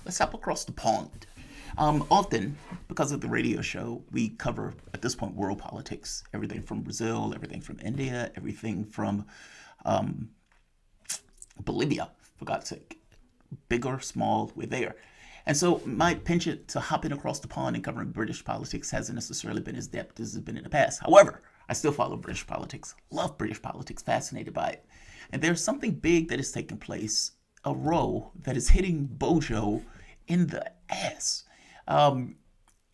let's hop across the pond. Often, because of the radio show, we cover, at this point, world politics. Everything from Brazil, everything from India, everything from um, Bolivia, for God's sake. Big or small, we're there. And so my penchant to hopping across the pond and covering British politics hasn't necessarily been as depth as it's been in the past. However, I still follow British politics, love British politics, fascinated by it. And there's something big that is taking place, a row that is hitting Bojo in the ass um,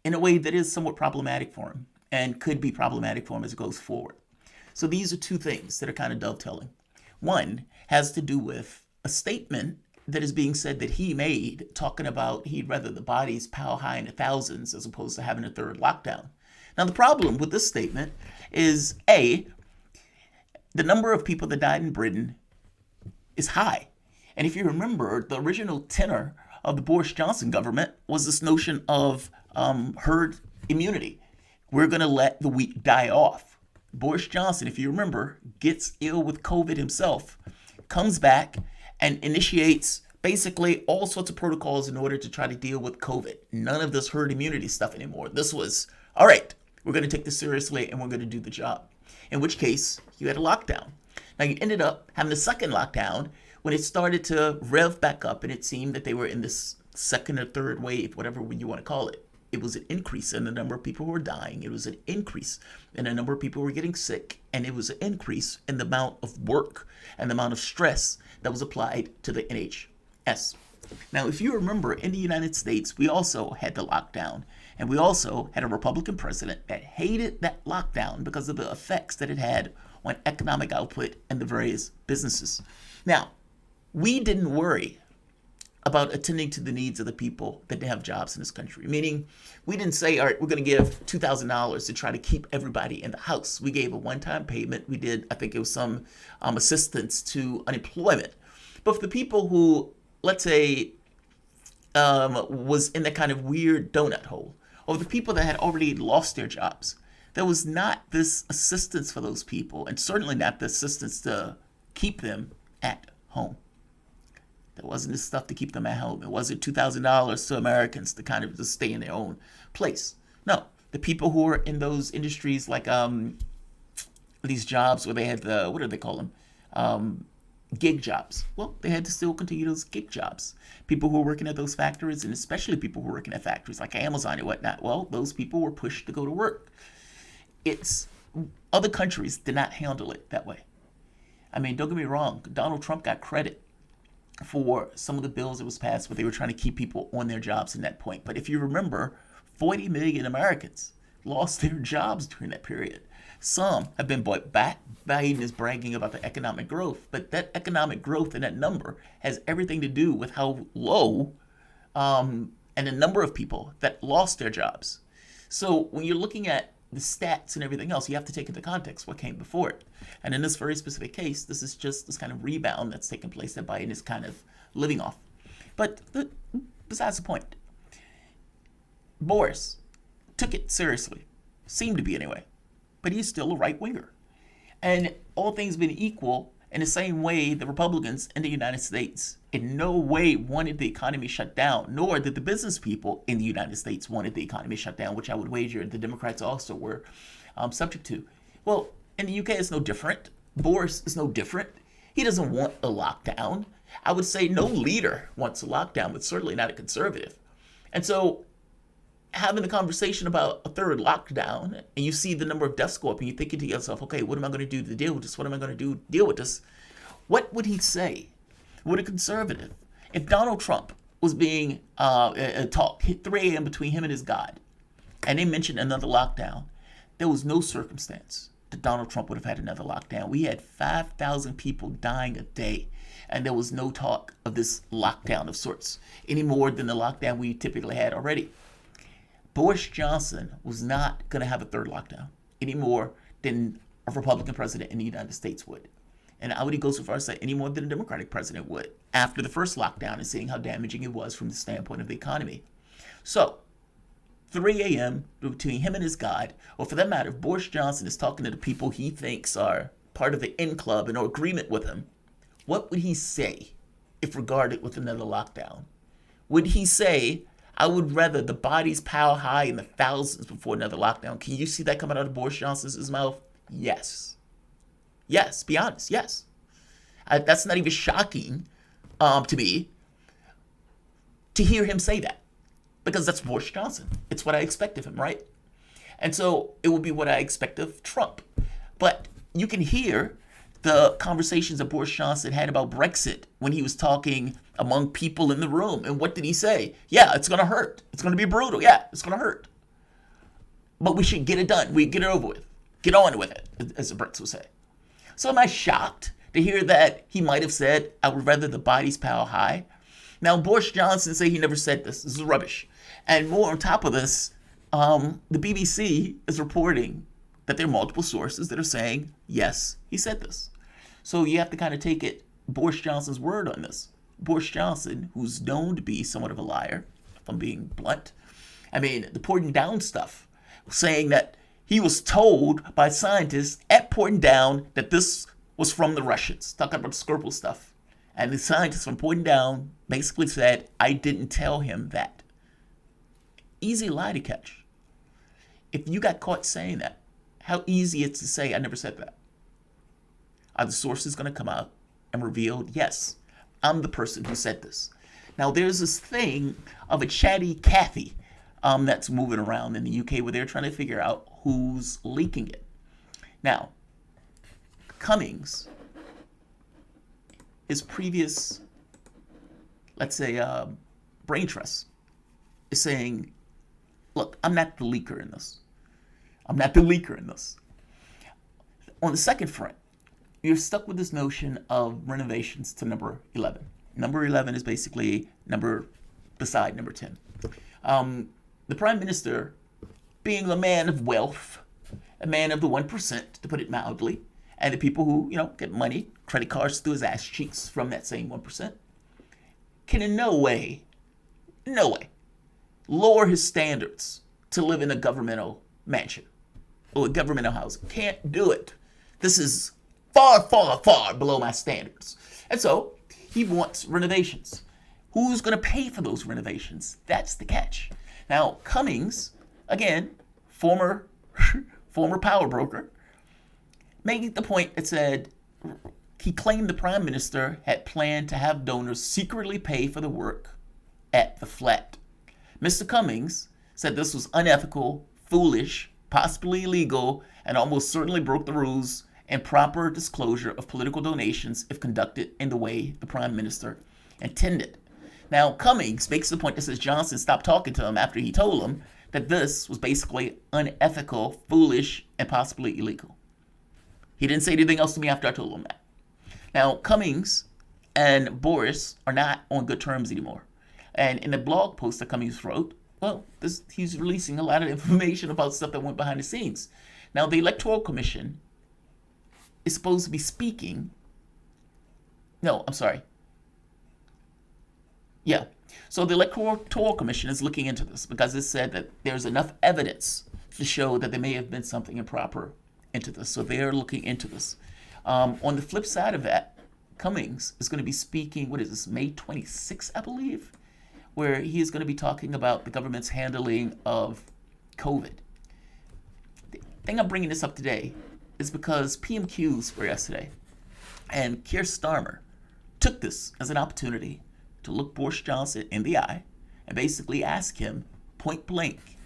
in a way that is somewhat problematic for him and could be problematic for him as it goes forward. So these are two things that are kind of dovetailing. One has to do with a statement that is being said that he made, talking about he'd rather the bodies pile high in the thousands as opposed to having a third lockdown. Now, the problem with this statement is A, the number of people that died in Britain is high. And if you remember, the original tenor of the Boris Johnson government was this notion of herd immunity. We're going to let the weak die off. Boris Johnson, if you remember, gets ill with COVID himself, comes back and initiates basically all sorts of protocols in order to try to deal with COVID. None of this herd immunity stuff anymore. This was, all right, we're going to take this seriously and we're going to do the job. In which case, you had a lockdown. Now, you ended up having a second lockdown when it started to rev back up and it seemed that they were in this second or third wave, whatever you want to call it. It was an increase in the number of people who were dying. It was an increase in the number of people who were getting sick. And it was an increase in the amount of work and the amount of stress that was applied to the NHS. Now, if you remember, in the United States, we also had the lockdown. And we also had a Republican president that hated that lockdown because of the effects that it had on economic output and the various businesses. Now, we didn't worry about attending to the needs of the people that didn't have jobs in this country. Meaning, we didn't say, all right, we're going to give $2,000 to try to keep everybody in the house. We gave a one-time payment. We did, I think it was some assistance to unemployment. But for the people who, let's say, was in that kind of weird donut hole, or the people that had already lost their jobs, there was not this assistance for those people, and certainly not the assistance to keep them at home. There wasn't this stuff to keep them at home. It wasn't $2,000 to Americans to kind of just stay in their own place. No, the people who were in those industries like these jobs where they had the, what do they call them? Gig jobs. Well, they had to still continue those gig jobs. People who were working at those factories, and especially people who were working at factories like Amazon and whatnot, well, those people were pushed to go to work. It's, other countries did not handle it that way. I mean, don't get me wrong, Donald Trump got credit for some of the bills that was passed where they were trying to keep people on their jobs in that point. But if you remember, 40 million Americans lost their jobs during that period. Some have been brought back. Biden is bragging about the economic growth, but that economic growth and that number has everything to do with how low and the number of people that lost their jobs. So when you're looking at the stats and everything else, you have to take into context what came before it. And in this very specific case, this is just this kind of rebound that's taking place that Biden is kind of living off. But besides the point, Boris took it seriously, seemed to be anyway, but he's still a right-winger. And all things being equal, in the same way, the Republicans in the United States in no way wanted the economy shut down, nor did the business people in the United States wanted the economy shut down, which I would wager the Democrats also were subject to. Well, in the UK, it's no different. Boris is no different. He doesn't want a lockdown. I would say no leader wants a lockdown, but certainly not a conservative. And so having a conversation about a third lockdown, and you see the number of deaths go up, and you're thinking to yourself, okay, what am I going to do to deal with this? What am I going to do to deal with this? What would he say? Would a conservative, if Donald Trump was being talked, hit 3 a.m. between him and his God, and they mentioned another lockdown, there was no circumstance that Donald Trump would have had another lockdown. We had 5,000 people dying a day, and there was no talk of this lockdown of sorts, any more than the lockdown we typically had already. Boris Johnson was not going to have a third lockdown any more than a Republican president in the United States would. And I would go so far as to say any more than a Democratic president would after the first lockdown and seeing how damaging it was from the standpoint of the economy. So, 3 a.m. between him and his God, or for that matter, if Boris Johnson is talking to the people he thinks are part of the in club and are agreement with him, what would he say if regarded with another lockdown? would he say, I would rather the bodies pile high in the thousands before another lockdown? Can you see that coming out of Boris Johnson's mouth? Yes. Yes, be honest, yes. That's not even shocking to me to hear him say that, because that's Boris Johnson. It's what I expect of him, right? And so it would be what I expect of Trump. But you can hear the conversations that Boris Johnson had about Brexit when he was talking among people in the room. And what did he say? Yeah, it's going to hurt. It's going to be brutal. Yeah, it's going to hurt. But we should get it done. We get it over with. Get on with it, as the Brits would say. So am I shocked to hear that he might have said, I would rather the bodies pile high? Now, Boris Johnson say he never said this. This is rubbish. And more on top of this, the BBC is reporting that there are multiple sources that are saying, yes, he said this. So you have to kind of take it Boris Johnson's word on this. Boris Johnson, who's known to be somewhat of a liar, if I'm being blunt. I mean, the Porton Down stuff, saying that he was told by scientists at Porton Down that this was from the Russians, talking about the Skripal stuff. And the scientists from Porton Down basically said, I didn't tell him that. Easy lie to catch. If you got caught saying that, how easy it's to say, I never said that. Are the sources going to come out and reveal, yes, I'm the person who said this? Now, there's this thing of a chatty Cathy that's moving around in the UK where they're trying to figure out who's leaking it. Now, Cummings, his previous, let's say, brain trust, is saying, look, I'm not the leaker in this. I'm not the leaker in this. On the second front, you're stuck with this notion of renovations to number 11. Number 11 is basically number beside number 10. The Prime Minister, being a man of wealth, a man of the 1%, to put it mildly, and the people who, get money, credit cards through his ass cheeks from that same 1%, can in no way, lower his standards to live in a governmental mansion or a governmental housing. Can't do it. This is far, far, far below my standards. And so he wants renovations. Who's going to pay for those renovations? That's the catch. Now, Cummings, again, former power broker, making the point that said he claimed the Prime Minister had planned to have donors secretly pay for the work at the flat. Mr. Cummings said this was unethical, foolish, possibly illegal, and almost certainly broke the rules and proper disclosure of political donations if conducted in the way the Prime Minister intended. Now, Cummings makes the point that says Johnson stopped talking to him after he told him that this was basically unethical, foolish, and possibly illegal. He didn't say anything else to me after I told him that. Now, Cummings and Boris are not on good terms anymore. And in the blog post that Cummings wrote, he's releasing a lot of information about stuff that went behind the scenes. Now, the Electoral Commission is supposed to be speaking. No, I'm sorry. Yeah. So the Electoral Commission is looking into this because it said that there's enough evidence to show that there may have been something improper into this. So they're looking into this. On the flip side of that, Cummings is going to be speaking, May 26th, I believe, where he is going to be talking about the government's handling of COVID. The thing I'm bringing this up today is because PMQs were yesterday, and Keir Starmer took this as an opportunity to look Boris Johnson in the eye and basically ask him point blank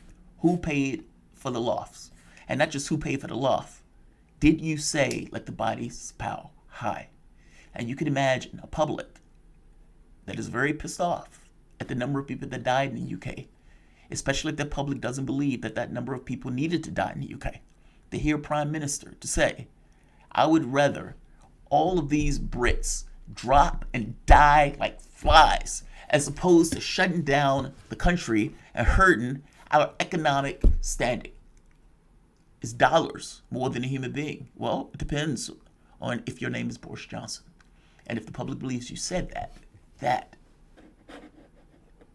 who paid for the lofts. And not just who paid for the loft. Did you say, let the bodies pile high? And you can imagine a public that is very pissed off at the number of people that died in the UK, especially if the public doesn't believe that that number of people needed to die in the UK. To hear Prime Minister to say, I would rather all of these Brits drop and die like flies as opposed to shutting down the country and hurting our economic standing. Is dollars more than a human being? Well, it depends on if your name is Boris Johnson. And if the public believes you said that, that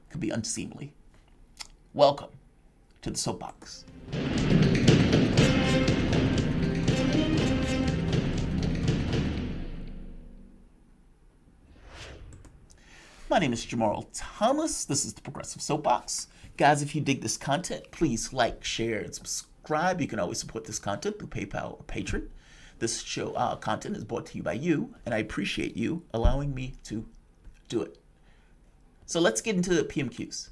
could be unseemly. Welcome to the Soapbox. My name is Jamarl Thomas. This is the Progressive Soapbox. Guys, if you dig this content, please like, share, and subscribe. You can always support this content through PayPal or Patreon. This show content is brought to you by you, and I appreciate you allowing me to do it. So let's get into the PMQs.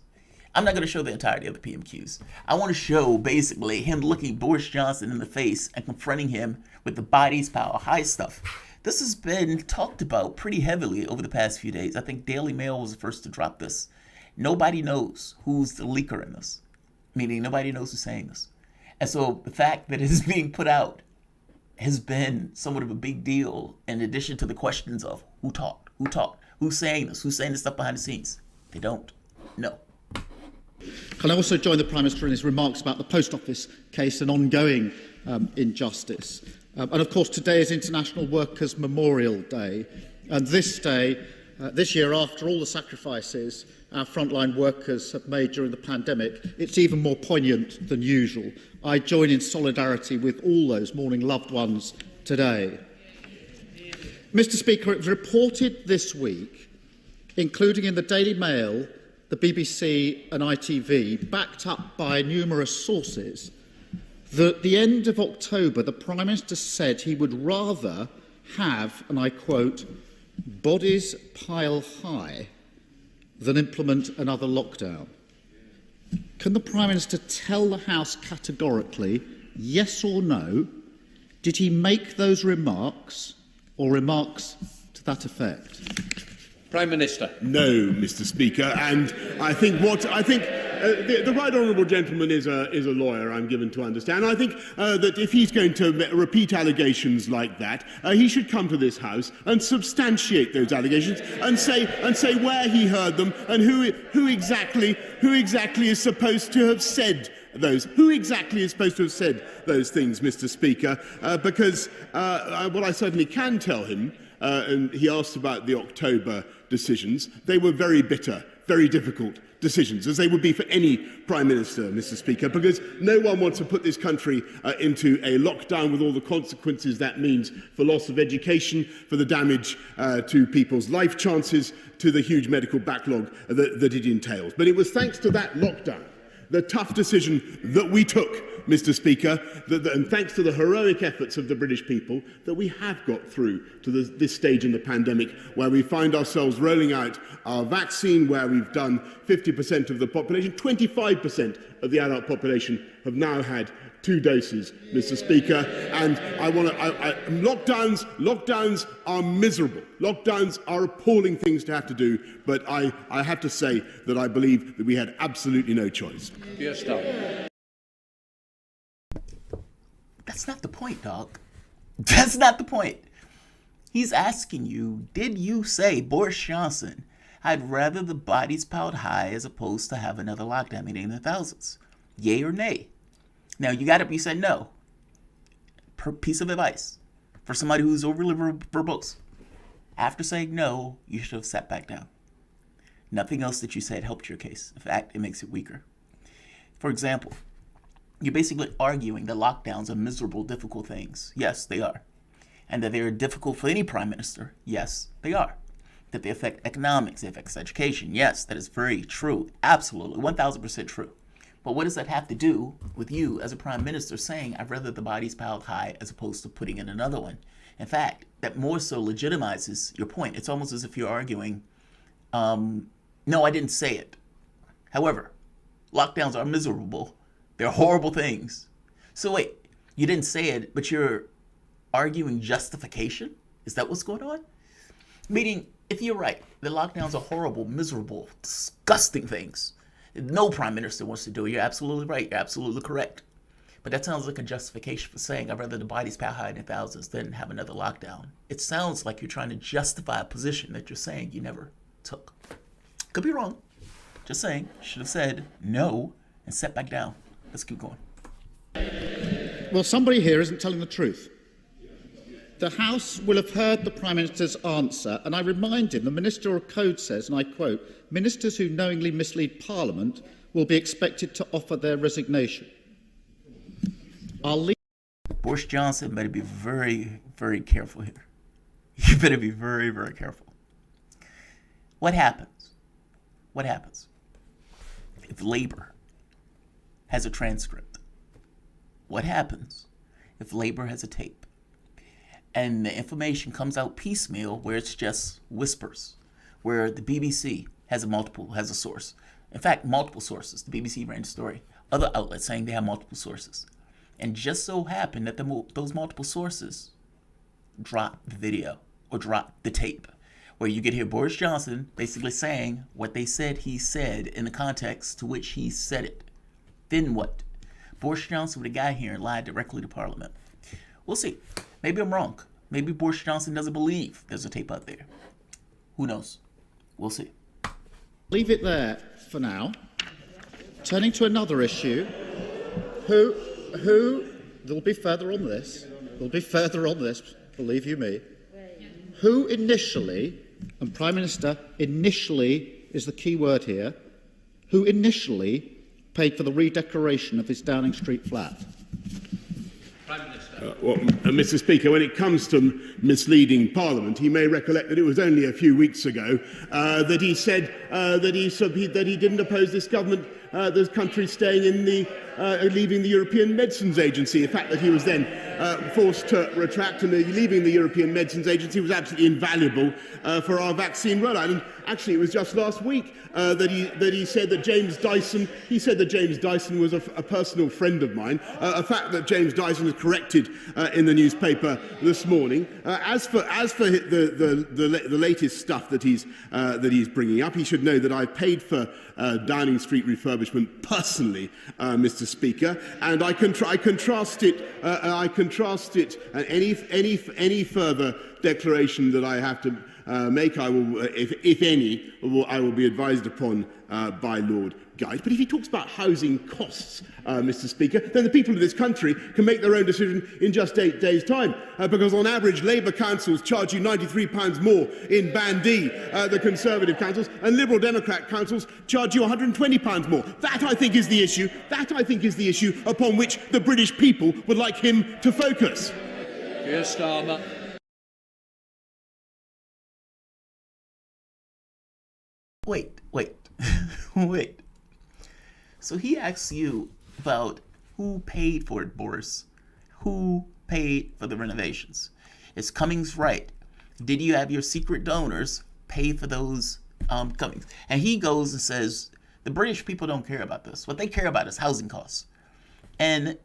I'm not going to show the entirety of the PMQs. I want to show basically him looking Boris Johnson in the face and confronting him with the bodies power high stuff. This has been talked about pretty heavily over the past few days. I think Daily Mail was the first to drop this. Nobody knows who's the leaker in this, meaning nobody knows who's saying this. And so the fact that it is being put out has been somewhat of a big deal, in addition to the questions of who talked, who's saying this stuff behind the scenes. They don't know. Can I also join the Prime Minister in his remarks about the Post Office case and ongoing injustice? And of course, today is International Workers' Memorial Day. And this day, this year, after all the sacrifices our frontline workers have made during the pandemic, it's even more poignant than usual. I join in solidarity with all those mourning loved ones today. Mr. Speaker, it was reported this week, including in the Daily Mail, the BBC and ITV, backed up by numerous sources, that at the end of October, the Prime Minister said he would rather have, and I quote, bodies pile high than implement another lockdown. Can the Prime Minister tell the House categorically, yes or no, did he make those remarks or remarks to that effect? Prime Minister. No, Mr. Speaker, and I think the right honourable gentleman is a lawyer, I'm given to understand. I think that if he's going to repeat allegations like that, he should come to this House and substantiate those allegations and say where he heard them and who exactly is supposed to have said those. Who exactly is supposed to have said those things, Mr. Speaker? Because what I certainly can tell him, and he asked about the October decisions, they were very bitter, very difficult decisions, as they would be for any Prime Minister, Mr. Speaker, because no one wants to put this country into a lockdown with all the consequences that means for loss of education, for the damage to people's life chances, to the huge medical backlog that it entails. But it was thanks to that lockdown, the tough decision that we took, Mr. Speaker, and thanks to the heroic efforts of the British people, that we have got through to this stage in the pandemic where we find ourselves rolling out our vaccine, where we've done 50% of the population, 25% of the adult population have now had 2 doses, Mr. Speaker, and lockdowns are miserable. Lockdowns are appalling things to have to do, but I have to say that I believe that we had absolutely no choice. Yes, Doug. That's not the point, dog. That's not the point. He's asking you, did you say, Boris Johnson, I'd rather the bodies piled high as opposed to have another lockdown, meaning in the thousands? Yay or nay? Now, you said no. Piece of advice for somebody who's overly verbose. After saying no, you should have sat back down. Nothing else that you said helped your case. In fact, it makes it weaker. For example, you're basically arguing that lockdowns are miserable, difficult things. Yes, they are. And that they're difficult for any prime minister. Yes, they are. That they affect economics, they affect education. Yes, that is very true. Absolutely, 1,000% true. But what does that have to do with you as a prime minister saying, I'd rather the bodies piled high as opposed to putting in another one? In fact, that more so legitimizes your point. It's almost as if you're arguing, no, I didn't say it. However, lockdowns are miserable. They're horrible things. So wait, you didn't say it, but you're arguing justification? Is that what's going on? Meaning, if you're right, the lockdowns are horrible, miserable, disgusting things. No prime minister wants to do it. You're absolutely right. You're absolutely correct. But that sounds like a justification for saying I'd rather the bodies piled high in the thousands than have another lockdown. It sounds like you're trying to justify a position that you're saying you never took. Could be wrong. Just saying. Should have said no and sat back down. Let's keep going. Well, somebody here isn't telling the truth. The House will have heard the Prime Minister's answer, and I remind him the Minister of Code says, and I quote, ministers who knowingly mislead Parliament will be expected to offer their resignation. Boris Johnson better be very, very careful here. You better be very, very careful. What happens what happens if Labour has a transcript? What happens if Labour has a tape? And the information comes out piecemeal, where it's just whispers, where the BBC has a source. In fact, multiple sources. The BBC ran the story. Other outlets saying they have multiple sources. And just so happened that those multiple sources drop the video or drop the tape, where you could hear Boris Johnson basically saying what they said he said in the context to which he said it. Then what? Boris Johnson would have got here and lied directly to Parliament. We'll see. Maybe I'm wrong. Maybe Boris Johnson doesn't believe there's a tape out there. Who knows? We'll see. Leave it there for now. Turning to another issue, there'll be further on this, believe you me, who initially, and Prime Minister, initially is the key word here, who initially paid for the redecoration of his Downing Street flat? Prime Minister. Mr. Speaker, when it comes to misleading Parliament, he may recollect that it was only a few weeks ago that he said that he didn't oppose this government, this country staying in leaving the European Medicines Agency. The fact that he was then forced to retract and leaving the European Medicines Agency was absolutely invaluable for our vaccine rollout. And actually, it was just last week that he said that James Dyson was a personal friend of mine. A fact that James Dyson has corrected in the newspaper this morning. As for the latest stuff that he's bringing up, he should know that I paid for Downing Street refurbishment personally, Mr. Speaker, and I contrast it. And any further declaration that I have to make, I will, if any, I will be advised upon by Lord Guide. But if he talks about housing costs, Mr. Speaker, then the people of this country can make their own decision in just 8 days' time, because on average Labour councils charge you £93 more in Band D, the Conservative councils, and Liberal Democrat councils charge you £120 more. That, I think, is the issue. That, I think, is the issue upon which the British people would like him to focus. Keir Starmer. Wait. So he asks you about who paid for it, Boris. Who paid for the renovations? Is Cummings right? Did you have your secret donors pay for those Cummings? And he goes and says, the British people don't care about this. What they care about is housing costs. And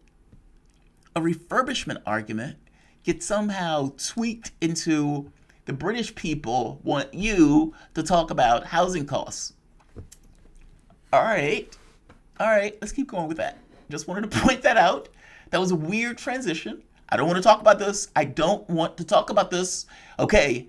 a refurbishment argument gets somehow tweaked into the British people want you to talk about housing costs. All right, let's keep going with that. Just wanted to point that out. That was a weird transition. I don't want to talk about this. Okay,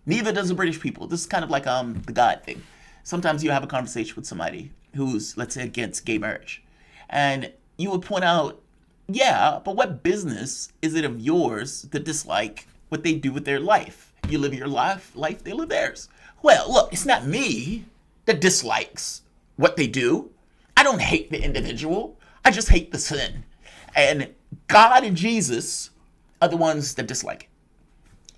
neither does the British people. This is kind of like the God thing. Sometimes you have a conversation with somebody who's, let's say, against gay marriage. And you would point out, yeah, but what business is it of yours to dislike what they do with their life? You live your life, they live theirs. Well, look, it's not me that dislikes what they do. I don't hate the individual. I just hate the sin. And God and Jesus are the ones that dislike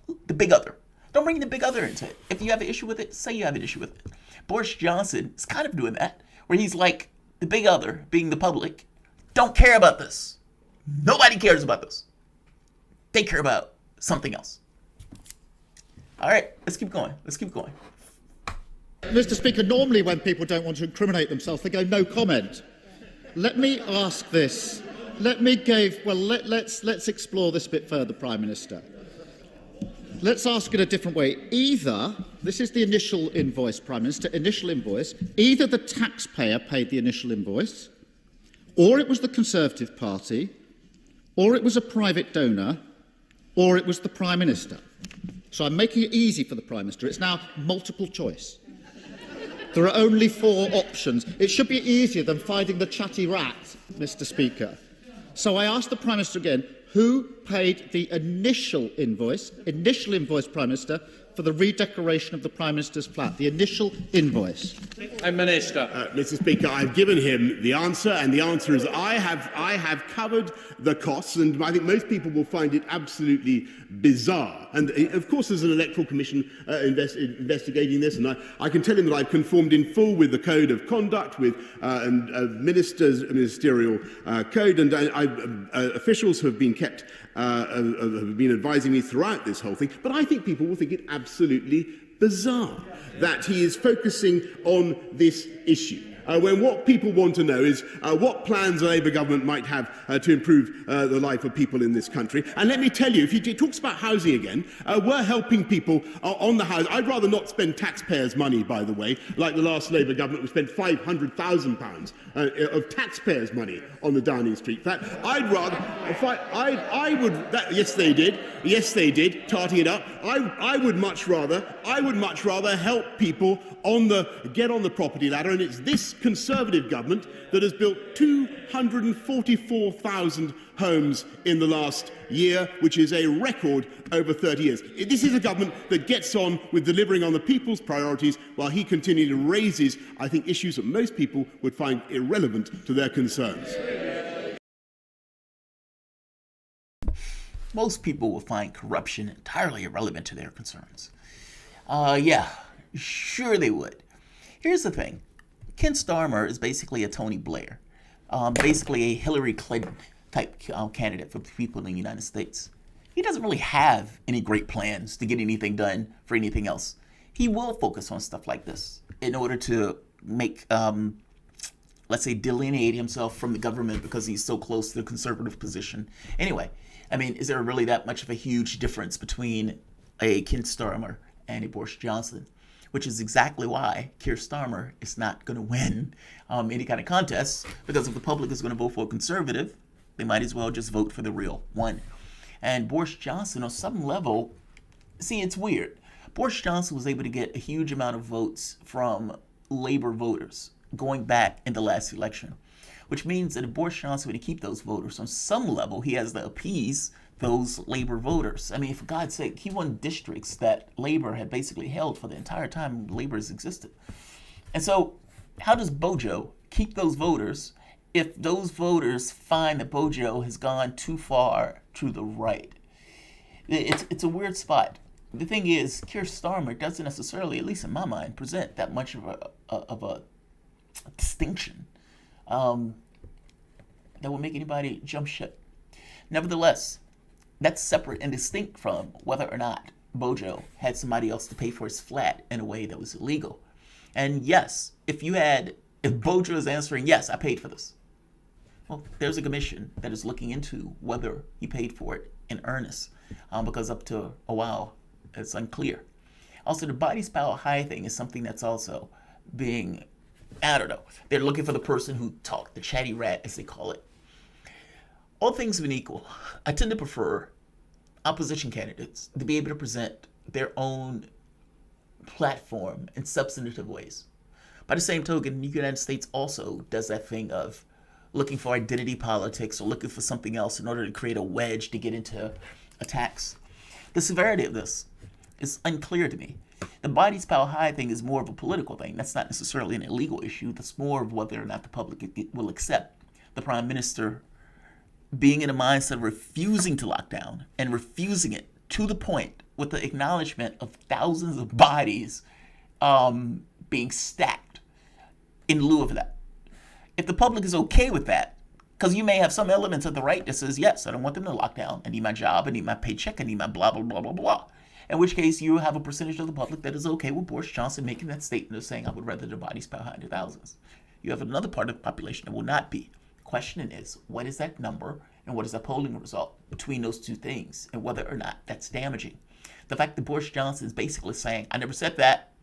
it. The big other. Don't bring the big other into it. If you have an issue with it, say you have an issue with it. Boris Johnson is kind of doing that, where he's like, the big other, being the public, don't care about this. Nobody cares about this. They care about something else. All right, let's keep going. Mr. Speaker, normally when people don't want to incriminate themselves, they go no comment. Let me ask this. Let's explore this a bit further, Prime Minister. Let's ask it a different way. Either, this is the initial invoice, Prime Minister, initial invoice, either the taxpayer paid the initial invoice, or it was the Conservative Party, or it was a private donor, or it was the Prime Minister. So I'm making it easy for the Prime Minister. It's now multiple choice. There are only 4 options. It should be easier than finding the chatty rat, Mr. Speaker. So I ask the Prime Minister again, who paid the initial invoice, Prime Minister, for the redecoration of the Prime Minister's flat, the initial invoice? Prime Minister. Mr. Speaker, I've given him the answer, and the answer is I have covered the costs, and I think most people will find it absolutely bizarre. And of course, there's an electoral commission investigating this, and I can tell him that I've conformed in full with the code of conduct, with ministerial code, and officials have been have been advising me throughout this whole thing. But I think people will think it absolutely bizarre that he is focusing on this issue. When what people want to know is what plans the Labour government might have to improve the life of people in this country. And let me tell you, if he talks about housing again, we're helping people on the house. I'd rather not spend taxpayers' money, by the way, like the last Labour government, who spent £500,000 of taxpayers' money on the Downing Street flat. I'd rather, yes, they did, tarting it up. I would much rather help people get on the property ladder, and it's this Conservative government that has built 244,000 homes in the last year, which is a record over 30 years. This is a government that gets on with delivering on the people's priorities while he continually raises, I think, issues that most people would find irrelevant to their concerns. Most people will find corruption entirely irrelevant to their concerns. Yeah, sure they would. Here's the thing. Ken Starmer is basically a Tony Blair, basically a Hillary Clinton type candidate for the people in the United States. He doesn't really have any great plans to get anything done for anything else. He will focus on stuff like this in order to make, let's say, delineate himself from the government because he's so close to the conservative position. Anyway, I mean, is there really that much of a huge difference between a Ken Starmer and a Boris Johnson? Which is exactly why Keir Starmer is not going to win any kind of contest, because if the public is going to vote for a conservative, they might as well just vote for the real one. And Boris Johnson, on some level, see, it's weird. Boris Johnson was able to get a huge amount of votes from Labour voters going back in the last election, which means that if Boris Johnson were to keep those voters, on some level, he has to appease those Labour voters. I mean, for God's sake, he won districts that Labour had basically held for the entire time Labour has existed. And so, how does Bojo keep those voters if those voters find that Bojo has gone too far to the right? It's a weird spot. The thing is, Keir Starmer doesn't necessarily, at least in my mind, present that much of a distinction that would make anybody jump ship. Nevertheless, that's separate and distinct from whether or not Bojo had somebody else to pay for his flat in a way that was illegal. And yes, if Bojo is answering, yes, I paid for this, well, there's a commission that is looking into whether he paid for it in earnest, because up to a while, it's unclear. Also, the body spout high thing is something that's also being, I don't know, they're looking for the person who talked, the chatty rat, as they call it. All things being equal, I tend to prefer opposition candidates to be able to present their own platform in substantive ways. By the same token, the United States also does that thing of looking for identity politics or looking for something else in order to create a wedge to get into attacks. The severity of this is unclear to me. The body spout high thing is more of a political thing. That's not necessarily an illegal issue. That's more of whether or not the public will accept the Prime Minister being in a mindset of refusing to lock down and refusing it to the point with the acknowledgement of thousands of bodies being stacked in lieu of that. If the public is okay with that, because you may have some elements of the right that says, yes, I don't want them to lock down. I need my job. I need my paycheck. I need my blah, blah, blah, blah, blah. In which case, you have a percentage of the public that is okay with Boris Johnson making that statement of saying, I would rather the body spout high in the thousands. You have another part of the population that will not be. Question is, what is that number and what is that polling result between those two things and whether or not that's damaging? The fact that Boris Johnson is basically saying, I never said that,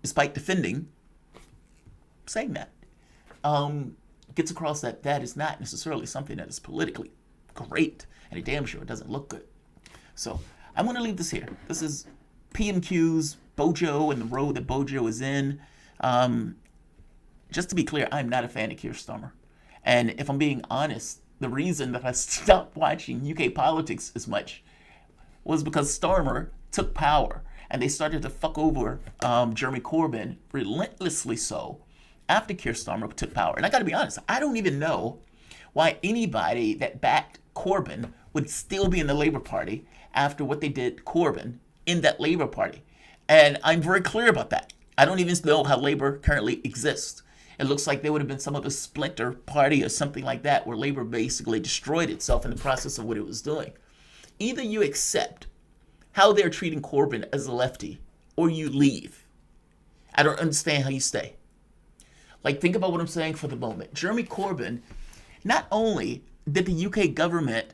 despite defending saying that, gets across that that is not necessarily something that is politically great, and it damn sure doesn't look good. So I'm going to leave this here. This is PMQ's Bojo and the road that Bojo is in. Just to be clear, I'm not a fan of Keir Starmer. And if I'm being honest, the reason that I stopped watching UK politics as much was because Starmer took power and they started to fuck over Jeremy Corbyn, relentlessly so, after Keir Starmer took power. And I got to be honest, I don't even know why anybody that backed Corbyn would still be in the Labour Party after what they did to Corbyn in that Labour Party. And I'm very clear about that. I don't even know how Labour currently exists. It looks like there would have been some other splinter party or something like that where Labour basically destroyed itself in the process of what it was doing. Either you accept how they're treating Corbyn as a lefty or you leave. I don't understand how you stay. Like, think about what I'm saying for the moment. Jeremy Corbyn, not only did the UK government,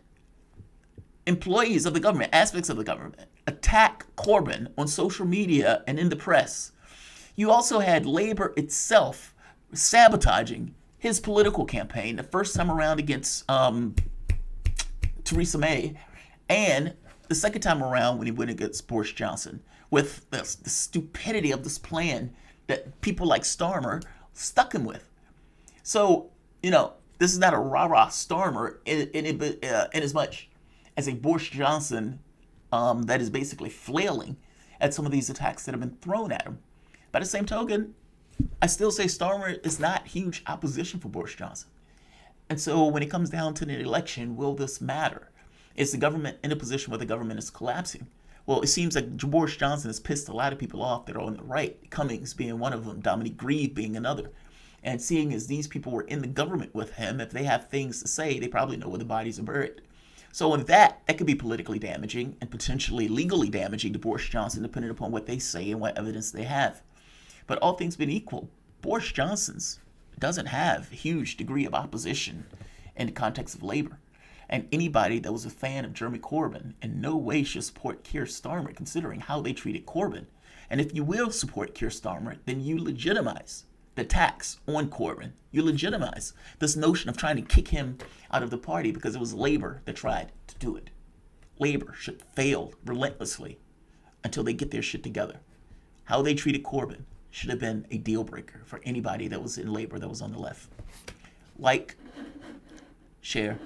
employees of the government, aspects of the government, attack Corbyn on social media and in the press, you also had Labour itself sabotaging his political campaign the first time around against Theresa May, and the second time around when he went against Boris Johnson, with the stupidity of this plan that people like Starmer stuck him with. So, this is not a rah-rah Starmer in as much as a Boris Johnson that is basically flailing at some of these attacks that have been thrown at him. By the same token, I still say Starmer is not huge opposition for Boris Johnson. And so when it comes down to the election, will this matter? Is the government in a position where the government is collapsing? Well, it seems like Boris Johnson has pissed a lot of people off that are on the right, Cummings being one of them, Dominic Grieve being another. And seeing as these people were in the government with him, if they have things to say, they probably know where the bodies are buried. So in that could be politically damaging and potentially legally damaging to Boris Johnson, depending upon what they say and what evidence they have. But all things being equal, Boris Johnson's doesn't have a huge degree of opposition in the context of Labour. And anybody that was a fan of Jeremy Corbyn in no way should support Keir Starmer, considering how they treated Corbyn. And if you will support Keir Starmer, then you legitimize the attacks on Corbyn. You legitimize this notion of trying to kick him out of the party because it was Labour that tried to do it. Labour should fail relentlessly until they get their shit together. How they treated Corbyn should have been a deal breaker for anybody that was in Labour that was on the left. Like, share,